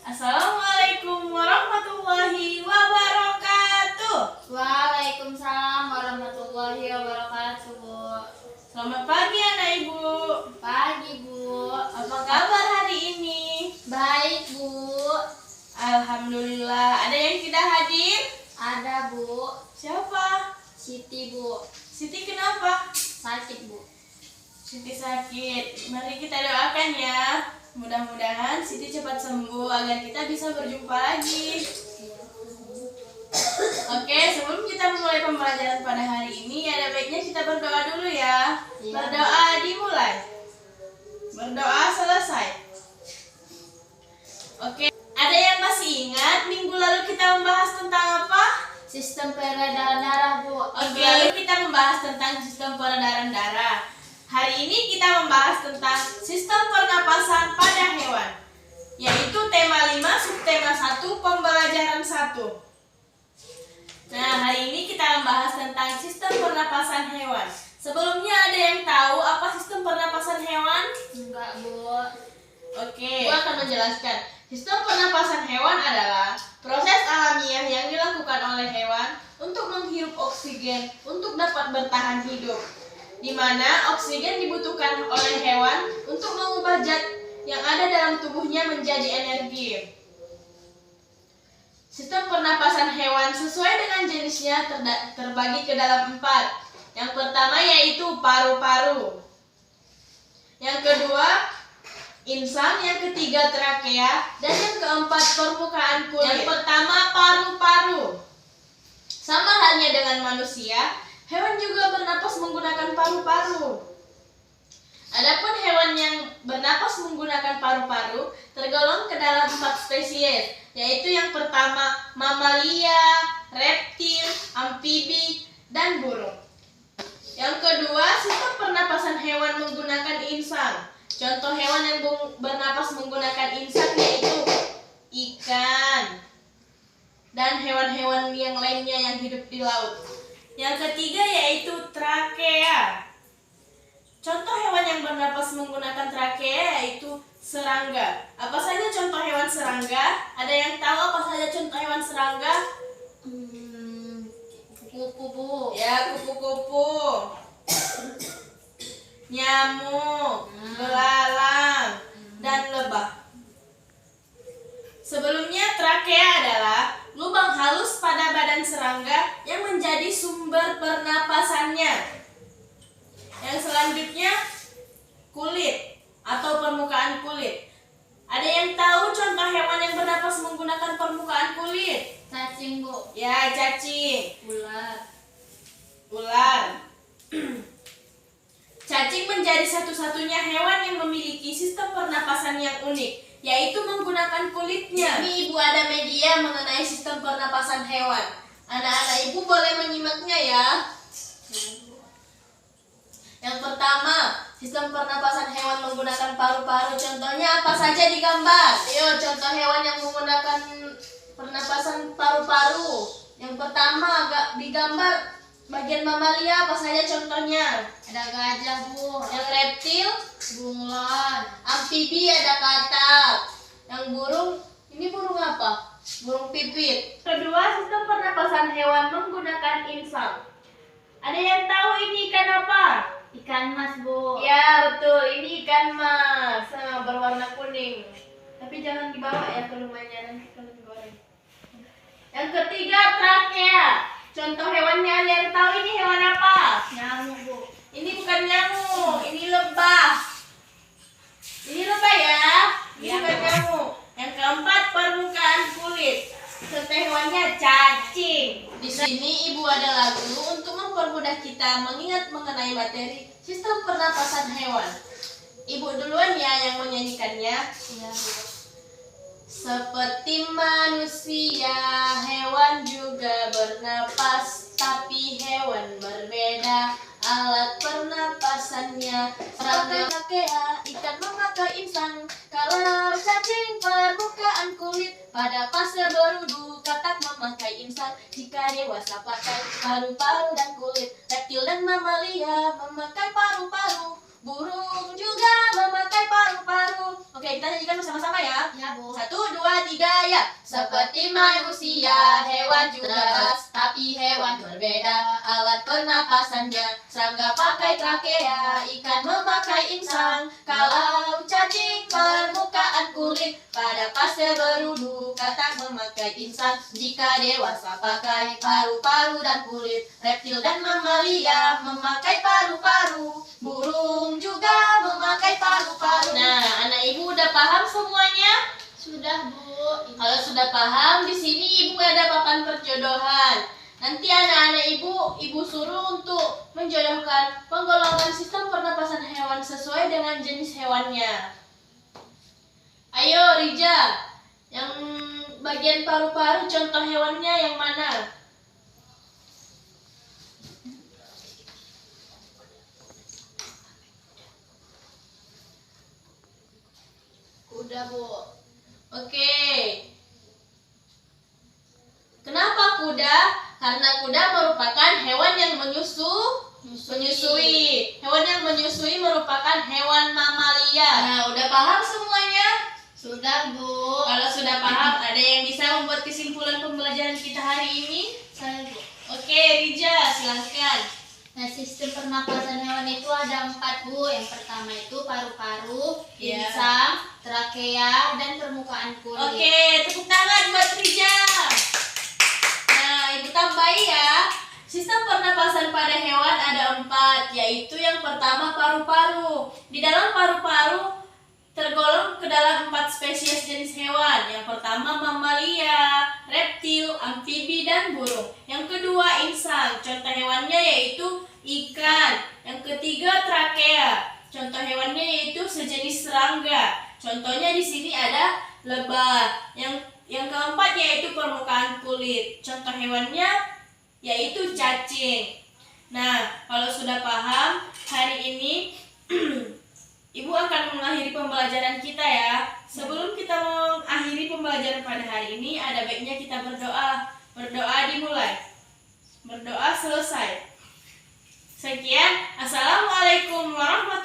Assalamualaikum warahmatullahi wabarakatuh. Waalaikumsalam warahmatullahi wabarakatuh, Bu. Selamat pagi anak ibu. Pagi, Bu. Apa kabar hari ini? Baik, Bu. Alhamdulillah. Ada yang tidak hadir? Ada, Bu. Siapa? Siti, Bu. Siti kenapa? Sakit, Bu. Siti sakit. Mari kita doakan ya. Mudah-mudahan Siti cepat sembuh agar kita bisa berjumpa lagi. Oke, sebelum kita memulai pembelajaran pada hari ini, ada baiknya kita berdoa dulu ya. Iya. Berdoa dimulai. Berdoa selesai. Oke, ada yang masih ingat minggu lalu kita membahas tentang apa? Sistem peredaran darah, Bu. Oke, lalu kita membahas tentang sistem peredaran darah. Hari ini kita membahas tentang sistem pernapasan pada hewan, yaitu tema 5, subtema 1, pembelajaran 1. Nah, hari ini kita membahas tentang sistem pernapasan hewan. Sebelumnya ada yang tahu apa sistem pernapasan hewan? Enggak, Bu. Oke, gua akan menjelaskan. Sistem pernapasan hewan adalah proses alamiah yang dilakukan oleh hewan untuk menghirup oksigen untuk dapat bertahan hidup, di mana oksigen dibutuhkan oleh hewan untuk mengubah zat yang ada dalam tubuhnya menjadi energi. Sistem pernapasan hewan sesuai dengan jenisnya terbagi ke dalam 4. Yang pertama yaitu paru-paru. Yang kedua insang, yang ketiga trakea, dan yang keempat permukaan kulit. Yang pertama paru-paru. Sama halnya dengan manusia, hewan juga bernapas menggunakan paru-paru. Adapun hewan yang bernapas menggunakan paru-paru tergolong ke dalam 4 spesies, yaitu yang pertama mamalia, reptil, amfibi, dan burung. Yang kedua, sistem pernapasan hewan menggunakan insang. Contoh hewan yang bernapas menggunakan insang yaitu ikan dan hewan-hewan yang lainnya yang hidup di laut. Yang ketiga yaitu trakea. Contoh hewan yang bernapas menggunakan trakea yaitu serangga. Apa saja contoh hewan serangga? Ada yang tahu apa saja contoh hewan serangga? Kupu-kupu, Bu. Ya, kupu-kupu, nyamuk, belalang, dan lebah. Sebelumnya, trakea adalah lubang halus pada badan serangga yang menjadi sumber pernapasannya. Yang selanjutnya, kulit atau permukaan kulit. Ada yang tahu contoh hewan yang bernapas menggunakan permukaan kulit? Cacing, Bu. Ya, cacing, Ular. ular. Cacing menjadi satu-satunya hewan yang memiliki sistem pernapasan yang unik, yaitu menggunakan kulitnya. Ini Ibu ada media mengenai sistem pernapasan hewan. Anak-anak Ibu boleh menyimaknya ya. Yang pertama, sistem pernapasan hewan menggunakan paru-paru. Contohnya apa saja digambar? Ayo, contoh hewan yang menggunakan pernapasan paru-paru. Yang pertama, digambar bagian mamalia, apa saja contohnya? Ada gajah, Bu. Yang reptil, Bunglon. amfibi ada katak. Yang burung, ini burung apa? Burung pipit. Kedua, sistem pernapasan hewan menggunakan insang. Ada yang tahu ini ikan apa? Ikan mas, Bu. Ya betul, ini ikan mas berwarna kuning. Tapi jangan dibawa ya ke rumahnya, nanti kalau digoreng. Yang ketiga, trakea. Contoh hewannya ada yang tahu ini hewan apa? Nyamuk, Bu. Ini bukan nyamuk, ini lebah. Ini lebah ya, ini Ya, bukan Bu. nyamuk. Yang keempat, permukaan kulit. Contoh hewannya cacing. Di sini Ibu ada lagu untuk mempermudah kita mengingat mengenai materi sistem pernapasan hewan. Ibu duluan ya yang menyanyikannya. Iya, Bu. Seperti manusia, hewan juga bernapas, tapi hewan berbeda alat pernapasannya. Serangga trakea, ikan memakai insang, kalau cacing permukaan kulit. Pada fase berudu, katak memakai insang, jika dewasa pakai paru-paru dan kulit. Reptil dan mamalia memakai paru-paru, burung juga memakai paru-paru. Oke, kita Kita nyanyikan bersama-sama ya. Ya, Bu. 1, 2, 3, ya. Seperti manusia, hewan juga, tapi hewan berbeda. Alat pernapasannya, serangga pakai trakea, ikan memakai insang. Kalau cacing permukaan kulit, pada fase berudu, katak memakai insang. Jika dewasa pakai paru-paru dan kulit, reptil dan mamalia memakai paru-paru. Burung juga memakai paru-paru. Nah, anak ibu udah paham semuanya? Sudah, Bu. Kalau sudah paham, di sini ibu ada papan perjodohan. Nanti anak-anak ibu suruh untuk menjodohkan penggolongan sistem pernapasan hewan sesuai dengan jenis hewannya. Ayo Rija, yang bagian paru-paru contoh hewannya yang mana? Kuda, Bu. Oke. Kenapa kuda? Karena kuda merupakan hewan yang menyusui. Hewan yang menyusui merupakan hewan mamalia. Nah, udah paham semuanya? Sudah, Bu. Kalau sudah paham, ada yang bisa membuat kesimpulan pembelajaran kita hari ini? Saya, Bu. Oke, Rija, silahkan. Nah, sistem pernapasan hewan itu ada 4, Bu. Yang pertama itu paru-paru, Iya. insang, trakea, dan permukaan kulit. Oke, tepuk tangan buat Rija. Nah, ibu tambahi ya. Sistem pernapasan pada hewan ada 4, yaitu yang pertama paru-paru. Di dalam paru-paru tergolong ke dalam 4 spesies jenis hewan. Yang pertama mamalia, reptil, amfibi, dan burung. Yang kedua insang. Contoh hewannya yaitu ikan. Yang ketiga trakea. Contoh hewannya yaitu sejenis serangga. Contohnya di sini ada lebah. Yang keempat yaitu permukaan kulit. Contoh hewannya yaitu cacing. Nah, kalau sudah paham, hari ini Ibu akan mengakhiri pembelajaran kita ya. Sebelum kita mengakhiri pembelajaran pada hari ini, ada baiknya kita berdoa. Berdoa dimulai. Berdoa selesai. Sekian. Assalamualaikum warahmatullahi wabarakatuh.